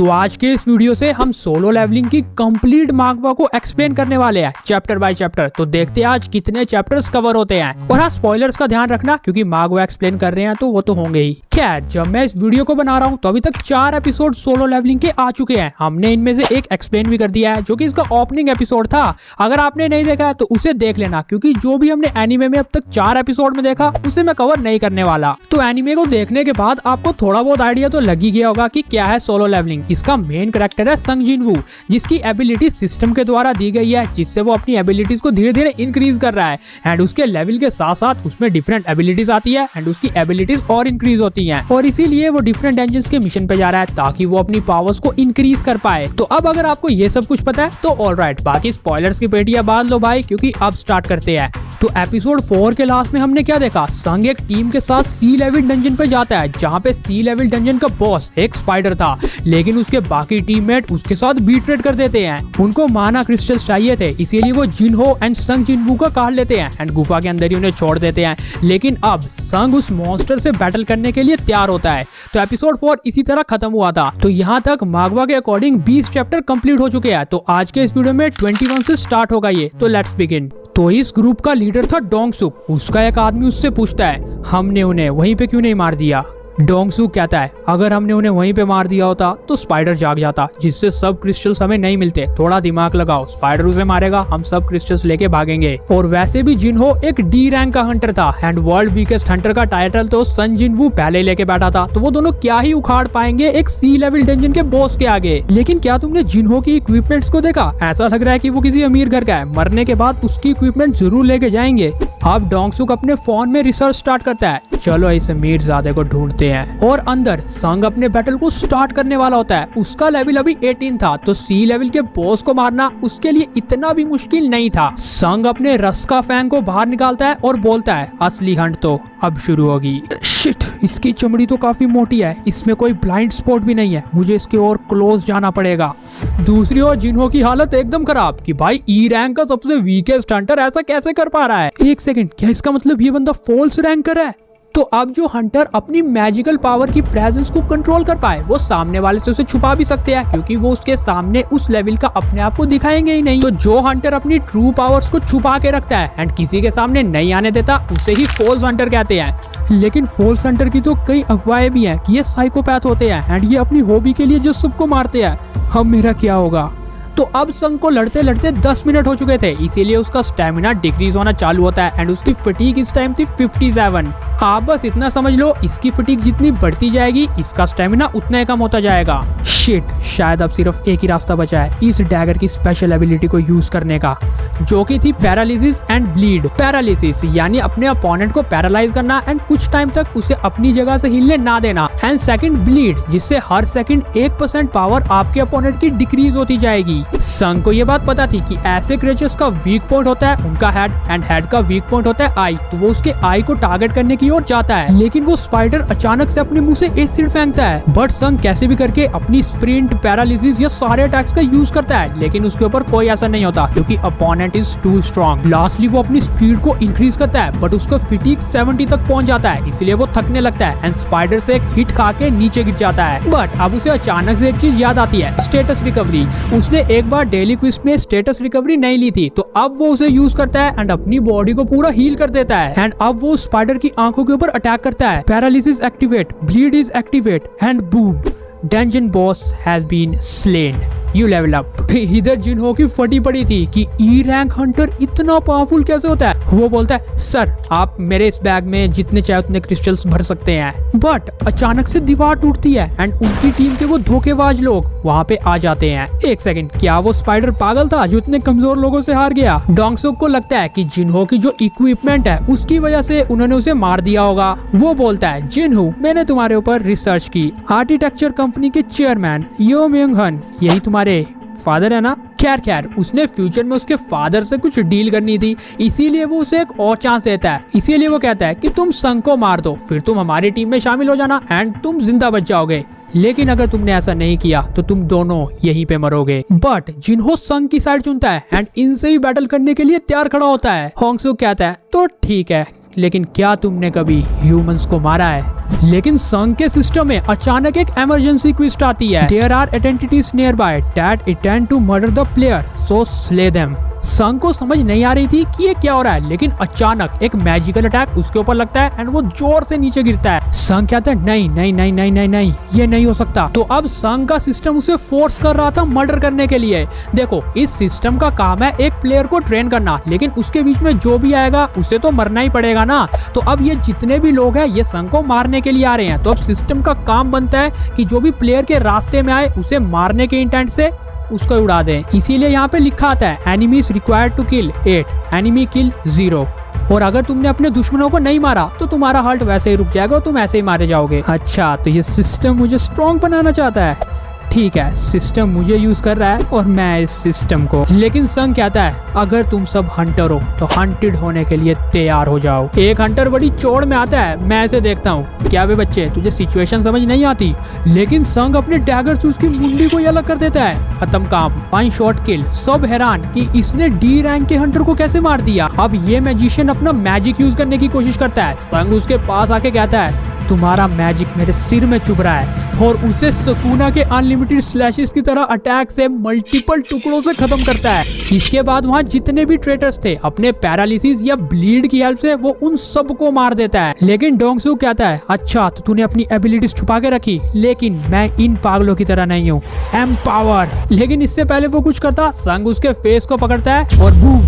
तो आज के इस वीडियो से हम सोलो लेवलिंग की कंप्लीट मांगवा को एक्सप्लेन करने वाले हैं चैप्टर बाय चैप्टर। तो देखते हैं आज कितने चैप्टर्स कवर होते हैं। और हाँ, स्पॉयलर्स का ध्यान रखना क्योंकि मांगवा एक्सप्लेन कर रहे हैं तो वो तो होंगे ही। खैर, जब मैं इस वीडियो को बना रहा हूँ तो अभी तक 4 एपिसोड सोलो लेवलिंग के आ चुके हैं। हमने इनमें से एक एक्सप्लेन भी कर दिया है जो कि इसका ओपनिंग एपिसोड था। अगर आपने नहीं देखा है तो उसे देख लेना, क्योंकि जो भी हमने एनिमे में अब तक 4 एपिसोड में देखा उसे मैं कवर नहीं करने वाला। तो एनिमे को देखने के बाद आपको थोड़ा बहुत आइडिया तो लग ही गया होगा कि क्या है सोलो लेवलिंग। इसका मेन कैरेक्टर है संग जिनवू, जिसकी एबिलिटी सिस्टम के द्वारा दी गई है, जिससे वो अपनी एबिलिटीज को धीरे धीरे इंक्रीज कर रहा है। एंड उसके लेवल के साथ साथ उसमें डिफरेंट एबिलिटीज आती है एंड उसकी एबिलिटीज और इंक्रीज होती हैं। और इसीलिए वो डिफरेंट एंजन्स के मिशन पे जा रहा है ताकि वो अपनी पावर्स को इंक्रीज कर पाए। तो अब अगर आपको ये सब कुछ पता है तो ऑलराइट, बाकी स्पॉयलर्स की पेटियां बांध लो भाई, क्योंकि अब स्टार्ट करते हैं। तो एपिसोड 4 के लास्ट में हमने क्या देखा, संग एक टीम के साथ सी लेवल डंजन पे जाता है, जहाँ पे सी लेवल डंजन का बॉस एक स्पाइडर था, लेकिन उसके बाकी टीममेट उसके साथ बीट्रेड कर देते हैं। उनको माना क्रिस्टल्स चाहिए थे, इसीलिए वो जिनहो एंड संग जिनवू का काट लेते हैं एंड गुफा के अंदर ही उन्हें छोड़ देते हैं। लेकिन अब संग उस मॉन्स्टर से बैटल करने के लिए तैयार होता है। तो एपिसोड 4 इसी तरह खत्म हुआ था। तो यहाँ तक मांगवा के अकॉर्डिंग 20 चैप्टर कंप्लीट हो चुके हैं। तो आज के इस वीडियो में 21 से स्टार्ट होगा ये। तो लेट्स बिगिन। तो इस ग्रुप का लीडर था डोंगसुक। उसका एक आदमी उससे पूछता है, हमने उन्हें वहीं पे क्यों नहीं मार दिया। डोंगसुक कहता है, अगर हमने उन्हें वहीं पे मार दिया होता तो स्पाइडर जाग जाता, जिससे सब क्रिस्टल्स हमें नहीं मिलते। थोड़ा दिमाग लगाओ, स्पाइडर उसे मारेगा, हम सब क्रिस्टल्स लेके भागेंगे। और वैसे भी जिनहो एक डी रैंक का हंटर था एंड वर्ल्ड वीकेस्ट हंटर का टाइटल तो संग जिनवू पहले लेके बैठा था। तो वो दोनों क्या ही उखाड़ पाएंगे एक सी लेवल डंजन के बॉस के आगे। लेकिन क्या तुमने जिनहो की इक्विपमेंट्स को देखा? ऐसा लग रहा है कि वो किसी अमीर घर का है। मरने के बाद उसकी इक्विपमेंट जरूर लेके जाएंगे। अब डोंगसुक अपने फोन में रिसर्च स्टार्ट करता है, चलो इस अमीरजादे को ढूंढते हैं। और अंदर संग अपने बैटल को स्टार्ट करने वाला होता है। उसका लेवल अभी 18 था, तो सी लेवल के बॉस को मारना उसके लिए इतना भी मुश्किल नहीं था। संग अपने रस का फैंग को बाहर निकालता है और बोलता है, असली हंट तो अब शुरू होगी। शिट, इसकी चमड़ी तो काफी मोटी है, इसमें कोई ब्लाइंड स्पॉट भी नहीं है, मुझे इसके और क्लोज जाना पड़ेगा। दूसरी ओर जिनहो की हालत एकदम खराब कि भाई ई रैंक का सबसे वीकेस्ट हंटर ऐसा कैसे कर पा रहा है। एक सेकंड, क्या इसका मतलब ये बंदा फॉल्स रैंकर है? तो अब जो हंटर अपनी मैजिकल पावर की प्रेजेंस को कंट्रोल कर पाए, वो सामने वाले से उसे छुपा भी सकते हैं, क्योंकि वो उसके सामने उस लेवल का अपने आप को दिखाएंगे ही नहीं। तो जो हंटर अपनी ट्रू पावर्स को छुपा के रखता है एंड किसी के सामने नहीं आने देता, उसे ही फॉल्स हंटर कहते हैं। लेकिन फॉल्स हंटर की तो कई अफवाहें भी हैं कि ये साइकोपैथ होते हैं एंड ये अपनी हॉबी के लिए जो सबको मारते हैं। अब मेरा क्या होगा? तो अब संग को लड़ते लड़ते 10 मिनट हो चुके थे, इसीलिए उसका स्टेमिना डिक्रीज होना चालू होता है एंड उसकी फटीग इस टाइम थी 57। आप बस इतना समझ लो, इसकी फटीग जितनी बढ़ती जाएगी इसका स्टेमिना उतना ही कम होता जाएगा। शिट, शायद अब सिर्फ एक ही रास्ता बचा है इस डैगर की स्पेशल एबिलिटी को यूज करने का, जो कि थी पैरालिसिस एंड ब्लीड। पैरालिसिस यानी अपने अपोनेंट को पैरालाइज करना एंड कुछ टाइम तक उसे अपनी जगह से हिलने ना देना। एंड सेकंड ब्लीड, जिससे हर सेकंड 1% पावर आपके अपोनेंट की डिक्रीज होती जाएगी। संग को ये बात पता थी कि ऐसे क्रिएचर्स का वीक पॉइंट होता है उनका हेड एंड हेड का वीक पॉइंट होता है आई, तो वो उसके आई को टारगेट करने की ओर जाता है। लेकिन वो स्पाइडर अचानक से अपने मुंह से एसिड फेंकता है, बट संग कैसे भी करके अपनी स्प्रिंट, पैरालिसिस या सारे अटैक्स का यूज करता है, लेकिन उसके ऊपर कोई असर नहीं होता क्योंकि opponent is too strong. Lastly वो अपनी स्पीड को इंक्रीज करता है, बट उसका फटीग 70 तक पहुंच जाता है, इसलिए वो थकने लगता है एंड स्पाइडर से एक हिट खा के नीचे गिर जाता है। बट अब उसे अचानक से एक चीज याद आती है, स्टेटस रिकवरी। उसने एक बार डेली क्विस्ट में स्टेटस रिकवरी नहीं ली थी, तो अब वो उसे यूज करता है एंड अपनी बॉडी को पूरा हील कर देता है। एंड अब वो स्पाइडर की आंखों के ऊपर अटैक करता है। Paralysis activate, bleed is activate and boom, dungeon boss has been slain, you level up. इधर जिनहो की फटी पड़ी थी कि ई रैंक हंटर इतना पावरफुल कैसे होता है। वो बोलता है, सर आप मेरे इस बैग में जितने चाहे उतने क्रिस्टल्स भर सकते हैं। बट अचानक से दीवार टूटती है एंड उनकी टीम के वो धोखेबाज लोग वहाँ पे आ जाते हैं। एक सेकंड, क्या वो स्पाइडर पागल था जो इतने कमजोर लोगों से हार गया? डोंगसुक को लगता है कि जिनहो की जो इक्विपमेंट है उसकी वजह से उन्होंने उसे मार दिया होगा। वो बोलता है, जिनहो मैंने तुम्हारे ऊपर रिसर्च की, आर्किटेक्चर कंपनी के चेयरमैन यो म्योंग हन यही तुम्हारे फादर है ना? खैर उसने फ्यूचर में उसके फादर से कुछ डील करनी थी, इसीलिए वो उसे एक और चांस देता है। इसीलिए वो कहता है कि तुम संग को मार दो, फिर तुम हमारी टीम में शामिल हो जाना एंड तुम जिंदा बच जाओगे। लेकिन अगर तुमने ऐसा नहीं किया तो तुम दोनों यहीं पे मरोगे। बट जिनहो संग की साइड चुनता है एंड इनसे ही बैटल करने के लिए तैयार खड़ा होता है। होंगसुक कहता है, तो ठीक है, लेकिन क्या तुमने कभी ह्यूमंस को मारा है? लेकिन संघ के सिस्टम में अचानक एक इमरजेंसी ट्विस्ट आती है। There are entities nearby that intend to murder the player, so slay them. संघ को समझ नहीं आ रही थी कि ये क्या हो रहा है, लेकिन अचानक एक मैजिकल अटैक उसके ऊपर लगता है एंड वो जोर से नीचे गिरता है। संघ कहता है नहीं नहीं नहीं नहीं नहीं नहीं, ये नहीं हो सकता। तो अब संघ का सिस्टम उसे फोर्स कर रहा था मर्डर करने के लिए। देखो, इस सिस्टम का काम है एक प्लेयर को ट्रेन करना, लेकिन उसके बीच में जो भी आएगा उसे तो मरना ही पड़ेगा ना। तो अब ये जितने भी लोग हैं ये संघ को मारने के लिए आ रहे हैं। तो अब सिस्टम का काम बनता है कि जो भी प्लेयर के रास्ते में आए उसे मारने के इंटेंट से उसको उड़ा दें। इसीलिए यहाँ पे लिखा आता है enemies required to kill 8, enemy kill 0। और अगर तुमने अपने दुश्मनों को नहीं मारा तो तुम्हारा हार्ट वैसे ही रुक जाएगा और तुम ऐसे ही मारे जाओगे। अच्छा, तो ये सिस्टम मुझे स्ट्रॉन्ग बनाना चाहता है। ठीक है, सिस्टम मुझे यूज कर रहा है और मैं इस सिस्टम को। लेकिन संघ कहता है अगर तुम सब हंटर हो तो हंटेड होने के लिए तैयार हो जाओ। एक हंटर बड़ी चौड़ में आता है, मैं ऐसे देखता हूँ। क्या वे बच्चे, तुझे सिचुएशन समझ नहीं आती? लेकिन संघ अपने डैगर से उसकी मुंडी को ही अलग कर देता है। खत्म काम, 1 शॉट किल। सब हैरान कि इसने डी रैंक के हंटर को कैसे मार दिया। अब ये मैजिशियन अपना मैजिक यूज करने की कोशिश करता है। संघ उसके पास आके कहता है तुम्हारा मैजिक मेरे सिर में चुभ रहा है, और उसे सुकूना के अनलिमिटेड स्लैशेस की तरह अटैक से मल्टीपल टुकड़ों से खत्म करता है। इसके बाद वहाँ जितने भी ट्रेटर्स थे अपने पैरालिसिस या ब्लीड की हेल्प से वो उन सबको मार देता है। लेकिन डोंगसू कहता है अच्छा तो तूने अपनी एबिलिटीज छुपा के रखी, लेकिन मैं इन पागलों की तरह नहीं हूँ, एम्पावर। लेकिन इससे पहले वो कुछ करता, संघ उसके फेस को पकड़ता है और बूम।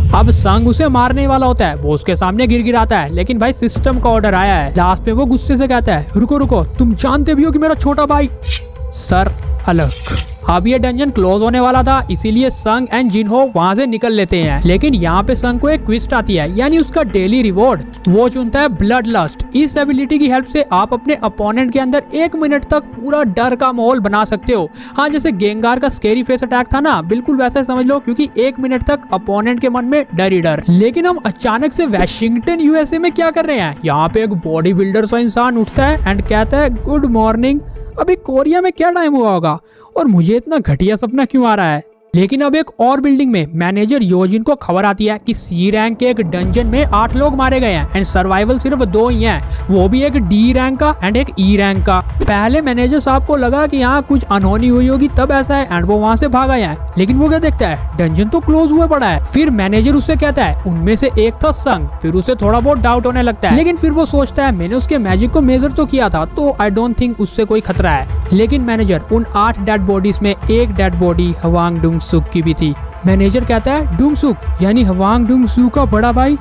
अब संघ उसे मारने वाला होता है, वो उसके सामने गिराता है, लेकिन भाई सिस्टम का ऑर्डर आया है। लास्ट में वो गुस्से से कहता है रुको रुको, तुम जानते भी हो कि मेरा छोटा भाई। सर अलग। अब ये डंजन क्लोज होने वाला था, इसीलिए संघ एंड जिनहो वहाँ से निकल लेते हैं। लेकिन यहाँ पे संघ को एक ट्विस्ट आती है, यानी उसका डेली रिवॉर्ड वो चुनता है ब्लड लस्ट। इस एबिलिटी की हेल्प से आप अपने अपोनेंट के अंदर 1 मिनट तक पूरा डर का माहौल बना सकते हो। हाँ, जैसे गेंगार का स्केरी फेस अटैक था ना, बिल्कुल वैसे समझ लो, क्योंकि 1 मिनट तक अपोनेंट के मन में डर ही डर। लेकिन हम अचानक से वाशिंगटन यूएसए में क्या कर रहे हैं? यहाँ पे एक बॉडी बिल्डर सा इंसान उठता है एंड कहता है गुड मॉर्निंग। अभी कोरिया में क्या टाइम हुआ होगा और मुझे इतना घटिया सपना क्यों आ रहा है? लेकिन अब एक और बिल्डिंग में मैनेजर योजिन को खबर आती है कि सी रैंक के एक डंजन में 8 लोग मारे गए हैं एंड सर्वाइवल सिर्फ 2 ही हैं, वो भी एक डी रैंक का एंड एक ई रैंक का। पहले मैनेजर साहब को लगा कि यहाँ कुछ अनहोनी हुई होगी तब ऐसा है एंड वो वहाँ से भाग आया है। लेकिन वो क्या देखता है, डंजन तो क्लोज हुआ पड़ा है। फिर मैनेजर उससे कहता है उनमें से एक था संघ। फिर उसे थोड़ा बहुत डाउट होने लगता है, लेकिन फिर वो सोचता है मैंने उसके मैजिक को मेजर तो किया था, तो आई डोंट थिंक उससे कोई खतरा है। लेकिन मैनेजर, उन 8 डेड बॉडीज में एक डेड बॉडी हवांग डुंगसुक की भी थी। मैनेजर कहता है डुंगसुक यानी हवांग डुंगसुक का बड़ा भाई,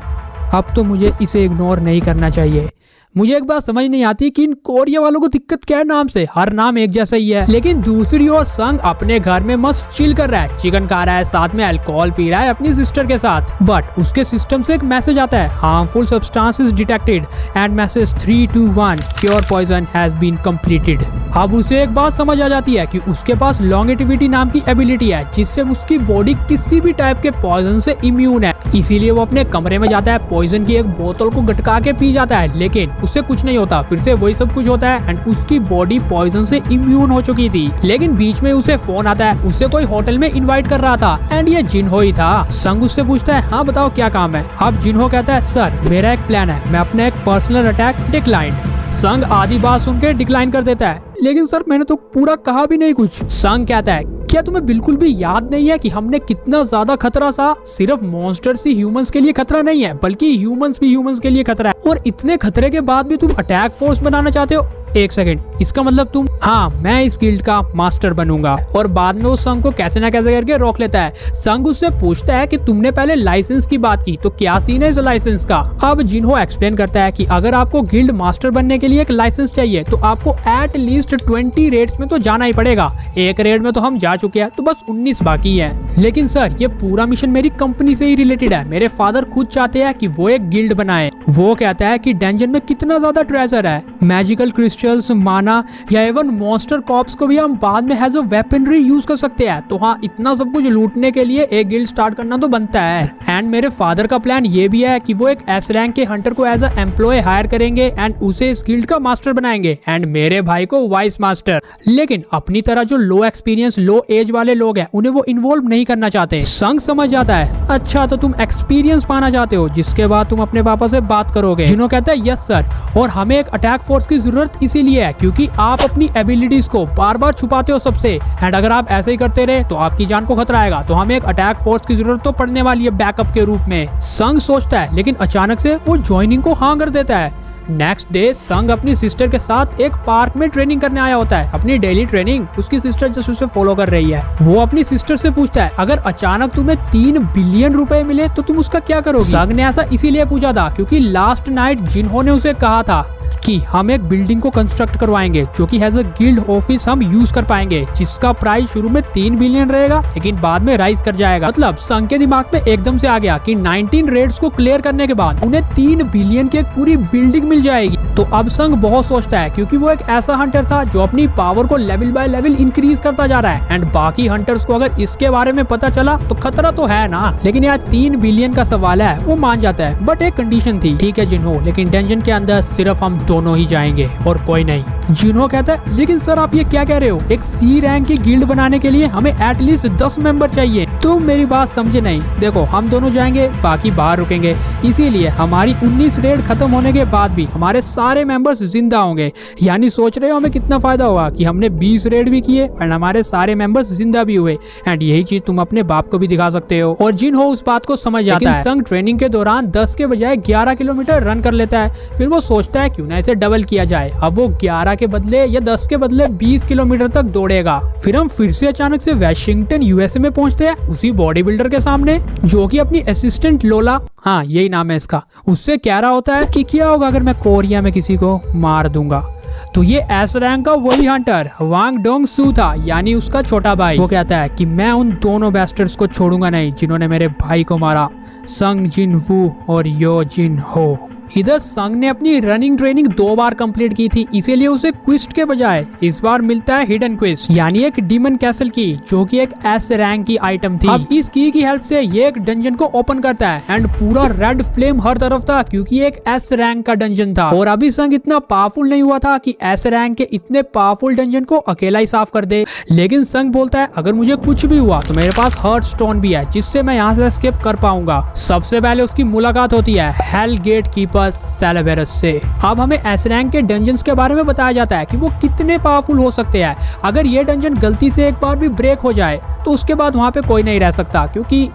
अब तो मुझे इसे इग्नोर नहीं करना चाहिए। मुझे एक बात समझ नहीं आती कि इन कोरिया वालों को दिक्कत क्या है नाम से, हर नाम एक जैसा ही है। लेकिन दूसरी ओर संघ अपने घर में मस्त चिल कर रहा है, चिकन खा रहा है, साथ में अल्कोहल पी रहा है अपनी सिस्टर के साथ। बट उसके सिस्टम से एक मैसेज आता है, harmful substances detected and message 321 pure poison has been completed. अब उसे एक बात समझ आ जाती है कि उसके पास लॉन्गेटिविटी नाम की एबिलिटी है, जिससे उसकी बॉडी किसी भी टाइप के पॉइजन से इम्यून है। इसीलिए वो अपने कमरे में जाता है, पॉइजन की एक बोतल को गटका के पी जाता है, लेकिन उससे कुछ नहीं होता। फिर से वही सब कुछ होता है एंड उसकी बॉडी पॉइजन से इम्यून हो चुकी थी। लेकिन बीच में उसे फोन आता है, उसे कोई होटल में इनवाइट कर रहा था एंड ये जिनहो ही था। संघ उससे पूछता है हाँ बताओ क्या काम है। अब जिनहो कहता है सर मेरा एक प्लान है, मैं अपना एक पर्सनल अटैक डिक्लाइन। संघ आधी बात सुन के डिक्लाइन कर देता है, लेकिन सर मैंने तो पूरा कहा भी नहीं कुछ। संघ कहता है क्या तुम्हें बिल्कुल भी याद नहीं है कि हमने कितना ज्यादा खतरा सा? सिर्फ मॉन्स्टर्स ही ह्यूमंस के लिए खतरा नहीं है, बल्कि ह्यूमंस भी ह्यूमंस के लिए खतरा है। और इतने खतरे के बाद भी तुम अटैक फोर्स बनाना चाहते हो? एक सेकंड, इसका मतलब तुम? हाँ, मैं इस गिल्ड का मास्टर बनूंगा। और बाद में वो संघ को कैसे ना कैसे करके रोक लेता है। संघ उससे पूछता है कि तुमने पहले लाइसेंस की बात की, तो क्या सीन है इस लाइसेंस का? अब जिनहो एक्सप्लेन करता है कि अगर आपको गिल्ड मास्टर बनने के लिए एक लाइसेंस चाहिए तो आपको एट लीस्ट 20 रेड्स में तो जाना ही पड़ेगा। एक रेड में तो हम जा चुके हैं, तो बस 19 बाकी है। लेकिन सर ये पूरा मिशन मेरी कंपनी से ही रिलेटेड है, मेरे फादर खुद चाहते हैं कि वो एक गिल्ड बनाए। वो कहता है कि डंजन में कितना ज्यादा ट्रेजर है, मैजिकल क्रिस्टल स्पेशल्स, माना या इवन मॉन्स्टर कॉप्स को भी हम बाद में एज अ वेपनरी यूज कर सकते हैं। तो हाँ, इतना सब कुछ लूटने के लिए एक गिल्ड स्टार्ट करना तो बनता है। एंड मेरे फादर का प्लान ये भी है कि वो एक एस रैंक के हंटर को एज अ एम्प्लॉय हायर करेंगे एंड उसे इस गिल्ड का मास्टर बनाएंगे एंड मेरे भाई को वाइस मास्टर। लेकिन अपनी तरह जो लो एक्सपीरियंस, लो एज वाले लोग हैं, उन्हें वो इन्वॉल्व नहीं करना चाहते। संग समझ जाता है, अच्छा तो तुम एक्सपीरियंस पाना चाहते हो, जिसके बाद तुम अपने पापा से बात करोगे। जिन्हों कहता है यस सर, और हमें एक अटैक फोर्स की जरूरत इसीलिए है क्योंकि आप अपनी एबिलिटीज को बार बार छुपाते हो सबसे, एंड अगर आप ऐसे ही करते रहे तो आपकी जान को खतरा आएगा। तो हमें एक अटैक फोर्स की जरूरत तो पड़ने वाली है बैकअप के रूप में। संग सोचता है, लेकिन अचानक से वो ज्वाइनिंग को हाँ कर देता है। नेक्स्ट डे संग अपनी सिस्टर के साथ एक पार्क में ट्रेनिंग करने आया होता है, अपनी डेली ट्रेनिंग। उसकी सिस्टर जस्ट उसे फॉलो कर रही है। वो अपनी सिस्टर से पूछता है, अगर अचानक तुम्हें 3 बिलियन रुपए मिले तो तुम उसका क्या करोगे? संग ने ऐसा इसीलिए पूछा था क्योंकि लास्ट नाइट जिन्होंने उसे कहा था कि हम एक बिल्डिंग को कंस्ट्रक्ट करवाएंगे जो कि एज अ गिल्ड ऑफिस हम यूज कर पाएंगे, जिसका प्राइस शुरू में 3 बिलियन रहेगा लेकिन बाद में राइज कर जाएगा। मतलब संग के दिमाग में एकदम से आ गया कि 19 रेड्स को क्लियर करने के बाद उन्हें 3 बिलियन की एक पूरी बिल्डिंग मिल जाएगी। तो अब संग बहुत सोचता है क्योंकि वो एक ऐसा हंटर था जो अपनी पावर को लेवल बाय लेवल इंक्रीज करता जा रहा है एंड बाकी हंटर्स को अगर इसके बारे में पता चला तो खतरा तो है ना। लेकिन यार 3 बिलियन का सवाल है, वो मान जाता है, बट एक कंडीशन थी। ठीक है जिन्हो, लेकिन डंजन के अंदर सिर्फ हम दोनों ही जाएंगे और कोई नहीं। जिन्हो कहता है, लेकिन सर आप ये क्या कह रहे हो, एक सी रैंक की गिल्ड बनाने के लिए हमें एटलीस्ट 10 मेंबर चाहिए। तुम मेरी बात समझे नहीं। देखो हम दोनों जाएंगे, बाकी बाहर रुकेंगे, इसीलिए हमारी 19 रेड खत्म होने के बाद भी हमारे सारे मेंबर्स जिंदा होंगे। यानी सोच रहे हो हमें कितना फायदा हुआ कि हमने 20 रेड भी किए और हमारे सारे मेंबर्स जिंदा भी हुए। एंड यही चीज तुम अपने बाप को भी दिखा सकते हो। और जिन्हो उस बात को समझ जाता है। संग ट्रेनिंग के दौरान 10 के बजाय 11 किलोमीटर रन कर लेता है। फिर वो सोचता है क्यों ना इसे डबल किया जाए। अब वो 11 के बदले या 10 के बदले 20 किलोमीटर तक दौड़ेगा। फिर हम फिर से अचानक से वाशिंगटन यूएसए में पहुंचते हैं, उसी बॉडी बिल्डर के सामने जो कि अपनी असिस्टेंट लोला, हाँ यही नाम है इसका, उससे कह रहा होता है कि क्या होगा अगर मैं कोरिया में किसी को मार दूंगा। तो ये एस रैंक का वही हंटर वांग डोंग सू था, यानी उसका छोटा भाई। वो कहता है कि मैं उन दोनों बेस्टर्स को छोड़ूंगा नहीं जिन्होंने मेरे भाई को मारा, संग जिन वू और यो जिन हो। इधर संग ने अपनी रनिंग ट्रेनिंग 2 बार कंप्लीट की थी, इसीलिए उसे क्विस्ट के बजाय इस बार मिलता है हिडन क्विस्ट, यानी एक डीमन कैसल की जो कि एक एस रैंक की आइटम थी। अब इस की हेल्प से ये एक डंजन को ओपन करता है एंड पूरा रेड फ्लेम हर तरफ था क्योंकि एक एस रैंक का डंजन था। और अभी संग इतना पावरफुल नहीं हुआ था कि एस रैंक के इतने पावरफुल डंजन को अकेला ही साफ कर दे। लेकिन संग बोलता है अगर मुझे कुछ भी हुआ तो मेरे पास हर्ट स्टोन भी है जिससे मैं यहाँ से एस्केप कर पाऊंगा। सबसे पहले उसकी मुलाकात होती है हेल गेट कीपर सेलेबेरस से। अब हमें एस रैंक के डंजन्स के बारे में बताया जाता है कि वो कितने पावरफुल हो सकते हैं। अगर ये डंजन गलती से एक बार भी ब्रेक हो जाए तो उसके बाद वहां पे कोई नहीं रह सकता क्योंकि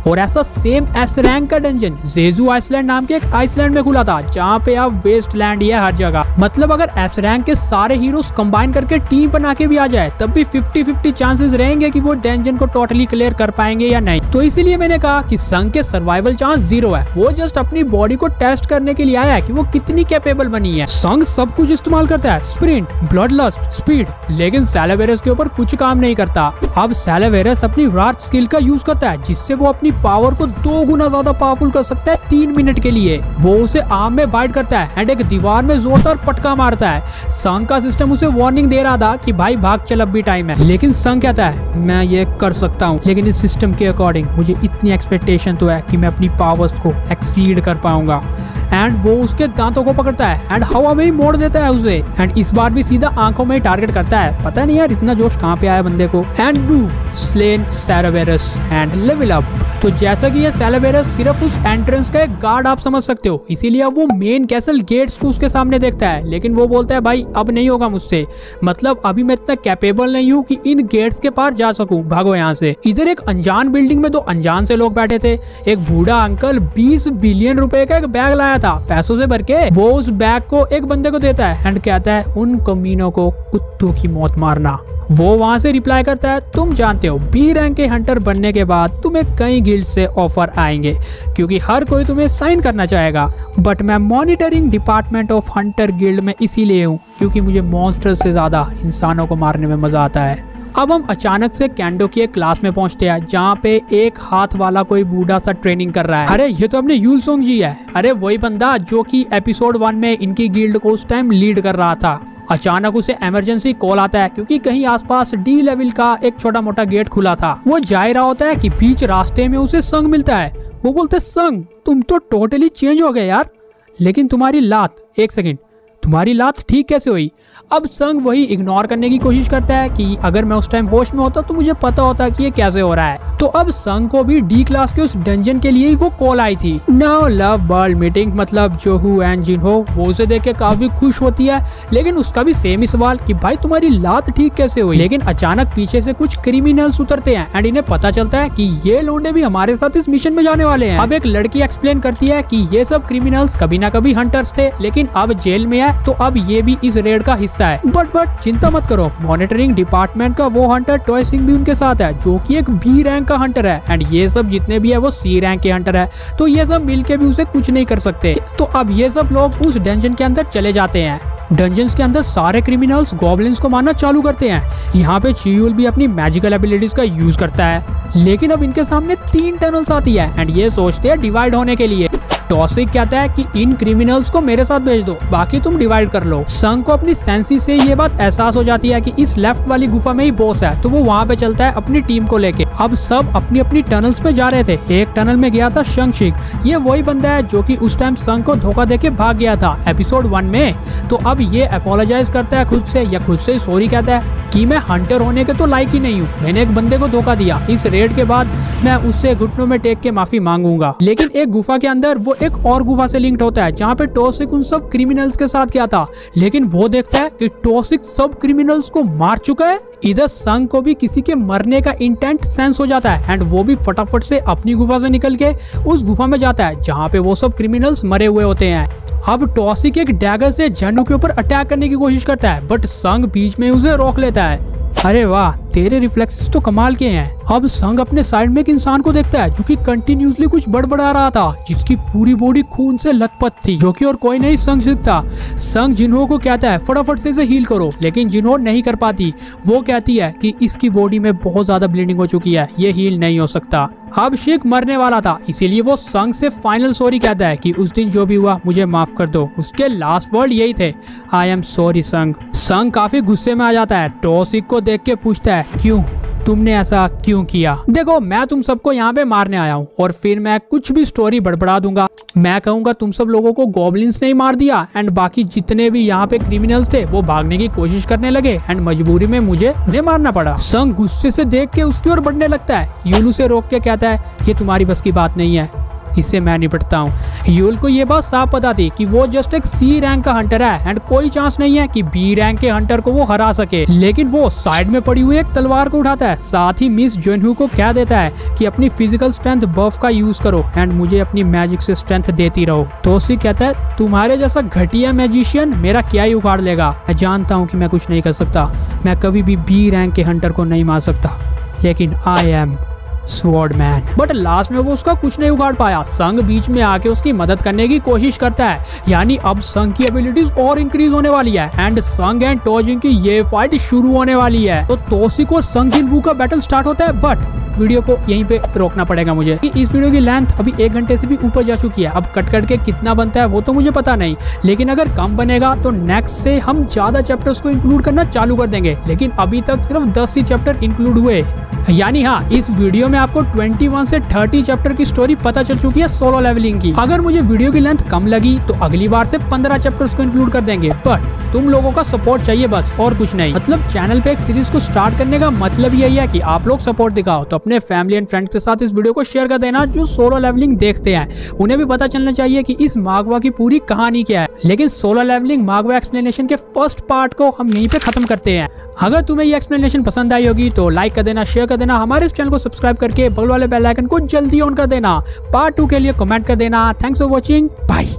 और ऐसा सेम एस रैंक का डंजन जेजू आइसलैंड नाम के एक आइसलैंड में खुला था जहाँ पे अब वेस्ट लैंड ही है हर जगह। मतलब अगर एस रैंक के सारे हीरोज कंबाइन करके टीम बना के भी आ जाए तब भी 50-50 चांसेस रहेंगे कि वो डंजन को टोटली क्लियर कर पाएंगे या नहीं। तो इसीलिए मैंने कहा कि संग के सर्वाइवल चांस 0 है। वो जस्ट अपनी बॉडी को टेस्ट करने के लिए आया है कि वो कितनी कैपेबल बनी है। संग सब कुछ इस्तेमाल करता है, स्प्रिंट, ब्लड लस्ट, स्पीड, लेकिन सेलेबेरस के ऊपर कुछ काम नहीं करता। अब सेलेबेरस अपनी रार्ट स्किल का यूज करता है जिससे वो अपनी पावर को 2 गुना ज्यादा पावरफुल कर सकता है 3 मिनट के लिए। वो उसे आर्म में बाइट करता है एंड एक दीवार में जोरदार पटका मारता है। संग का सिस्टम उसे वार्निंग दे रहा था कि भाई भाग चल, अब भी टाइम है। लेकिन संग कहता है मैं ये कर सकता हूँ, लेकिन इस सिस्टम के अकॉर्डिंग मुझे इतनी एक्सपेक्टेशन तो है कि मैं अपनी पावर्स को एक्सीड कर पाऊंगा। एंड वो उसके दांतों को पकड़ता है एंड हवा में ही मोड़ देता है उसे। एंड इस बार भी सीधा आंखों में ही टारगेट करता है। पता नहीं यार इतना जोश कहाँ पे आया बंदे को। And do slain Cerberus and level up. तो जैसा कि ये सेलेबेरस सिर्फ उस एंट्रेंस का एक गार्ड आप समझ सकते हो, इसीलिए अब वो मेन कैसल गेट्स को उसके सामने देखता है। लेकिन वो बोलता है भाई अब नहीं होगा मुझसे, मतलब अभी मैं इतना कैपेबल नहीं हूँ कि इन गेट्स के पार जा सकूं, भागो यहाँ से। इधर एक अनजान बिल्डिंग में 2 अनजान से लोग बैठे थे। एक बूढ़ा अंकल 20 बिलियन रुपए का एक बैग लाया था पैसों से भर के। वो उस बैग को एक बंदे को देता है एंड कहता है उन कमीनों को कुत्तों की मौत मारना। वो वहां से रिप्लाई करता है तुम जानते हो बी रैंक के हंटर बनने के बाद तुम्हें कई गिल्ड से ऑफर आएंगे क्योंकि हर कोई तुम्हें साइन करना चाहेगा, बट मैं monitoring department of Hunter guild में इसीलिए हूँ क्योंकि मुझे मॉन्स्टर से ज्यादा इंसानों को मारने में मजा आता है। अब हम अचानक से कैंडो की एक क्लास में पहुंचते हैं जहाँ पे एक हाथ वाला कोई बूढ़ा सा ट्रेनिंग कर रहा है। अरे ये तो अपने यूल सोंग जी है। अरे वही बंदा जो कि एपिसोड 1 में इनकी गिल्ड को उस टाइम लीड कर रहा था। अचानक उसे इमरजेंसी कॉल आता है क्योंकि कहीं आसपास डी लेवल का एक छोटा मोटा गेट खुला था। वो जा रहा होता है कि बीच रास्ते में उसे संग मिलता है। वो बोलते संग तुम तो टोटली चेंज हो गए यार, लेकिन तुम्हारी लात, एक सेकंड, तुम्हारी लात ठीक कैसे हुई? अब संग वही इग्नोर करने की कोशिश करता है कि अगर मैं उस टाइम होश में होता तो मुझे पता होता कि ये कैसे हो रहा है। तो अब संग को भी डी क्लास के उस डंजन के लिए ही वो कॉल आई थी। नाउ लव वर्ल्ड मीटिंग, मतलब जोहू एंड जिनहो वो उसे देख के काफी खुश होती है, लेकिन उसका भी सेम ही सवाल कि भाई तुम्हारी लात ठीक कैसे हुई। लेकिन अचानक पीछे से कुछ क्रिमिनल्स उतरते हैं एंड इन्हें पता चलता है कि ये लोंडे भी हमारे साथ इस मिशन में जाने वाले हैं। अब एक लड़की एक्सप्लेन करती है कि ये सब क्रिमिनल्स कभी ना कभी हंटर्स थे, लेकिन अब जेल में है तो अब ये भी इस रेड का हिस्सा है। बट चिंता मत करो, मॉनिटरिंग डिपार्टमेंट का वो हंटर टॉय सिंह भी उनके साथ है जो कि एक बी रैंक का हंटर है एंड ये सब जितने भी है वो सी रैंक के हंटर है, तो ये सब मिलके भी उसे कुछ नहीं कर सकते। तो अब ये सब लोग उस डंजन के अंदर चले जाते हैं। डंजन्स के अंदर सारे क्रिमिनल्स गॉब्लिन्स को मारना चालू करते हैं। यहाँ पे चियूल भी अपनी मैजिकल एबिलिटीज का यूज करता है, लेकिन अब इनके सामने 3 टनल्स आती है एंड ये सोचते हैं डिवाइड होने के लिए। टॉसिक कहता है कि इन क्रिमिनल्स को मेरे साथ भेज दो, बाकी तुम डिवाइड कर लो। संग को अपनी सेंसी से ये बात एहसास हो जाती है कि इस लेफ्ट वाली गुफा में ही बॉस है, तो वो वहाँ पे चलता है अपनी टीम को लेके। अब सब अपनी अपनी टनल्स में जा रहे थे। एक टनल में गया था शंगशिक, ये वही बंदा है जो कि उस टाइम संग को धोखा देके भाग गया था एपिसोड 1 में। तो अब ये अपोलोजाइज करता है खुद से, या खुद से सॉरी कहता है कि मैं हंटर होने के तो लायक ही नहीं हूँ, मैंने एक बंदे को धोखा दिया। इस रेड के बाद मैं उससे घुटनों में टेक के माफी मांगूंगा। लेकिन एक गुफा के अंदर वो एक और गुफा से लिंक्ड होता है जहाँ पे टॉसिक उन सब क्रिमिनल्स के साथ गया था, लेकिन वो देखता है कि टॉसिक सब क्रिमिनल्स को मार चुका है। इधर संग को भी किसी के मरने का इंटेंट सेंस हो जाता है एंड वो भी फटाफट से अपनी गुफा से निकल के उस गुफा में जाता है जहाँ पे वो सब क्रिमिनल्स मरे हुए होते हैं। अब टॉसिक एक डैगर से जन्नू के ऊपर अटैक करने की कोशिश करता है, बट संग बीच में उसे रोक लेता है। अरे वाह, तेरे रिफ्लेक्सेस तो कमाल के हैं। अब संग अपने साइड में एक इंसान को देखता है जो कि कंटिन्यूसली कुछ बड़बड़ा रहा था, जिसकी पूरी बॉडी खून से लथपथ थी, जो कि और कोई नहीं संग था। संग जिन्हो को कहता है फटाफट से इसे हील करो, लेकिन जिन्हो नहीं कर पाती। वो कहती है कि इसकी बॉडी में बहुत ज्यादा ब्लीडिंग हो चुकी है, ये हील नहीं हो सकता। अब शिक मरने वाला था, इसीलिए वो संग से फाइनल सॉरी कहता है कि उस दिन जो भी हुआ मुझे माफ कर दो। उसके लास्ट वर्ड यही थे, आई एम सॉरी संग। संग काफी गुस्से में आ जाता है, टॉसिक को देख के पूछता है क्यों, तुमने ऐसा क्यों किया? देखो मैं तुम सबको यहाँ पे मारने आया हूँ और फिर मैं कुछ भी स्टोरी बड़बड़ा दूंगा। मैं कहूंगा तुम सब लोगों को गॉब्लिन्स ने मार दिया एंड बाकी जितने भी यहाँ पे क्रिमिनल्स थे वो भागने की कोशिश करने लगे एंड मजबूरी में मुझे मारना पड़ा। संग गुस्से से देख के उसकी ओर बढ़ने लगता है। यूलू से रोक के कहता है ये तुम्हारी बस की बात नहीं है, इससे मैं निपटता हूँ। यूल को ये बात साफ पता थी कि वो जस्ट एक सी रैंक का हंटर है एंड कोई चांस नहीं है कि बी रैंक के हंटर को वो हरा सके, लेकिन वो साइड में पड़ी हुई एक तलवार को उठाता है। साथ ही मिस जोनहू को कह देता है कि अपनी फिजिकल स्ट्रेंथ बफ का यूज करो एंड मुझे अपनी मैजिक से स्ट्रेंथ देती रहो। तो उसी कहता है तुम्हारे जैसा घटिया मैजिशियन मेरा क्या ही उखाड़ लेगा। मैं जानता हूँ कि मैं कुछ नहीं कर सकता, मैं कभी भी बी रैंक के हंटर को नहीं मार सकता, लेकिन I am swordsman. But last में वो उसका कुछ नहीं उखाड़ पाया। संग बीच में आके उसकी मदद करने की कोशिश करता है, यानी अब संग की एबिलिटीज और इंक्रीज होने वाली है एंड संग एंड टोजिन की ये फाइट शुरू होने वाली है। तो तोशिक और संग जिनवू का बैटल स्टार्ट होता है, बट वीडियो को यहीं पे रोकना पड़ेगा मुझे। इस वीडियो की लेंथ अभी 1 घंटे से भी ऊपर जा चुकी है। अब कट के कितना बनता है वो तो मुझे पता नहीं, लेकिन अगर कम बनेगा तो नेक्स्ट से हम ज्यादा चैप्टर्स को इंक्लूड करना चालू कर देंगे। लेकिन अभी तक सिर्फ 10 ही चैप्टर इंक्लूड हुए, यानी हाँ इस वीडियो में आपको 21 से 30 चैप्टर की स्टोरी पता चल चुकी है सोलो लेवलिंग की। अगर मुझे वीडियो की लेंथ कम लगी तो अगली बार से 15 चैप्टर्स को इंक्लूड कर देंगे, बट तुम लोगों का सपोर्ट चाहिए बस, और कुछ नहीं। मतलब चैनल पे एक सीरीज को स्टार्ट करने का मतलब यही है कि आप लोग सपोर्ट दिखाओ। तो अपने फैमिली एंड फ्रेंड्स के साथ इस वीडियो को शेयर कर देना जो सोलो लेवलिंग देखते हैं, उन्हें भी पता चलना चाहिए कि इस मागवा की पूरी कहानी क्या है। लेकिन सोलो लेवलिंग मागवा एक्सप्लेनेशन के फर्स्ट पार्ट को हम यहीं पे खत्म करते हैं। अगर तुम्हें ये एक्सप्लेनेशन पसंद आई होगी तो लाइक कर देना, शेयर कर देना, हमारे इस चैनल को सब्सक्राइब करके बगल वाले बेल आइकन को जल्दी ऑन कर देना। पार्ट 2 के लिए कमेंट कर देना। Thanks for watching, bye.